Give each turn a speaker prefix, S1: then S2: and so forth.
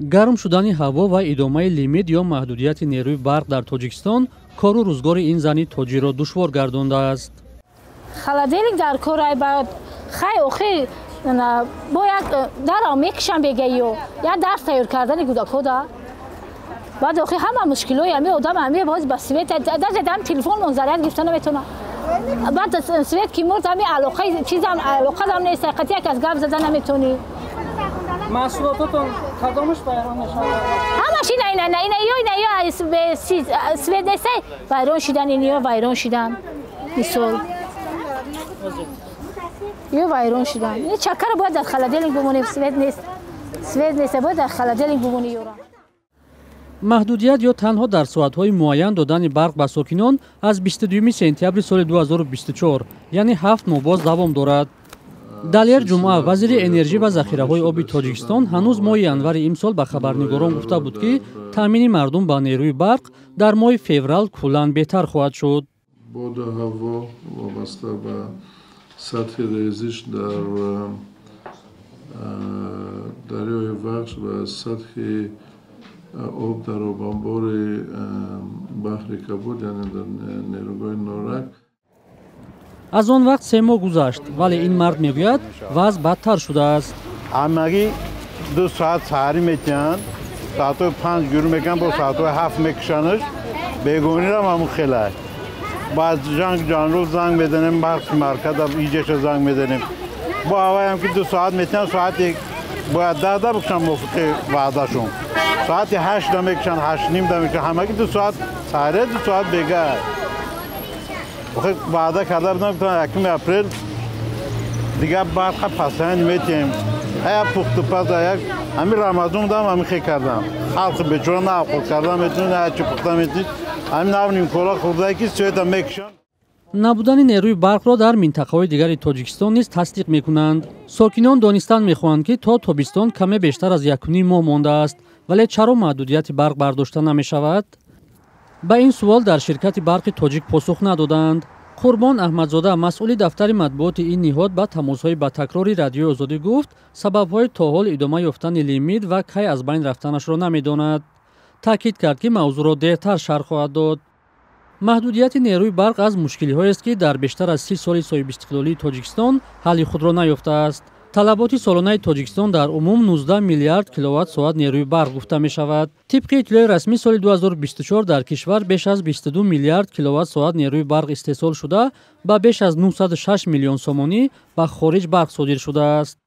S1: гарм шудани ҳаво ва идомаи лимит ё маҳдудияти нерӯи барқ дар Тоҷикистон кору рӯзгори ин зани тоҷирро душвор гардондааст.
S2: Холодильник дар корай бад хай охир бояд даро мекишам бегайё я дарс тайёр кардани кӯдакода баъд охир ҳама мушкилои ами одам ами боз ба свет дам телефон монзарят гирифта наметавонам баъд свет ки мурд ами алоқаи чизам алоқадам нест қатъияк аз гап зада наметавонӣ.
S3: Маҳсулототон кадомаш вайрон мешавад?
S2: Ҳамаш инаё свет нест вайрон шидан иниё вайрон шидан мисол ё вайрон шидан ин чаккара бояд дар холодильник бимонем свет нест бояд дар холодильник бимонӣ ёра.
S1: маҳдудият ё танҳо дар соатҳои муайян додани барқ ба сокинон аз 22 сентябри соли 2024 яъне 7 моҳ боз давом дорад. далер ҷумъа вазири энержӣ ва захираҳои оби тоҷикистон ҳанӯз моҳи январи имсол ба хабарнигорон гуфта буд ки таъмини мардум ба нерӯи барқ дар моҳи феврал куллан беҳтар хоҳад шуд.
S4: боду ҳаво вобаста ба сатҳи резиш дар дарёи вахш ва сатҳи об дар обанбори баҳри Кабуд яъне дар нерӯгоҳи Норак.
S1: аз он вақт 3 моҳ гузашт, вале ин мард мегӯяд вазъ бадтар шудааст.
S5: ҳамагӣ 2 соат саҳарӣ метиҳанд, соатҳои 5 гурӯ мекунанд, бо соатҳои 7 мекушанаш, бегонирам ҳамун хелай. баъд ҷанрӯз занг меданем, бахши марказа иҷаша занг меданем. бо ҳаваям ки 2 соат метиҳанд, соати бояд 10 бикушанд мувофиқи ваъдашон. соати 8 мекушанд, 8:30 мекушанд, ҳамагӣ 2 соат саҳария, 2 соат бегай. ваъда карда будам ки 1 апрел дигар барқа пасанд метиҳем. як пухтупаза як ҳамин рамазон будам ҳамин хел кардам. халқи бечора на овқат карда метавонад, на ҳачи пухта метавонад. ҳамин навним кора хӯрдае ки света мекушанд.
S1: набудани нерӯи барқро дар минтақаҳои дигари Тоҷикистон низ тасдиқ мекунанд. сокинон донистан мехоҳанд ки то тобистон каме бештар аз 1.5 моҳ мондааст, вале чаро маҳдудияти барқ бардошта намешавад? ба ин суол дар ширкати барқи тоҷик посух надоданд. қурбон аҳмадзода масъули дафтари матбуоти ин ниҳод ба тамосҳои ба такрори радиои озодӣ гуфт сабабҳои то ҳол идома ёфтани лимит ва кай аз байн рафтанашро намедонад. таъкид кард ки мавзӯъро дертар шарҳ хоҳад дод. маҳдудияти нерӯи барқ аз мушкилиҳоест ки дар бештар аз 30 соли соҳибистиқлолии Тоҷикистон ҳалли худро наёфтааст. талаботи солонаи Тоҷикистон дар умум 19 миллиард киловатт-соат нерӯи барқ гуфта мешавад. тибқи иттилои расмии соли 2024 дар кишвар беш аз 22 миллиард киловатт-соат нерӯи барқ истеҳсол шуда ба беш аз 906 миллион сомонӣ ба хориҷ барқ содир шудааст.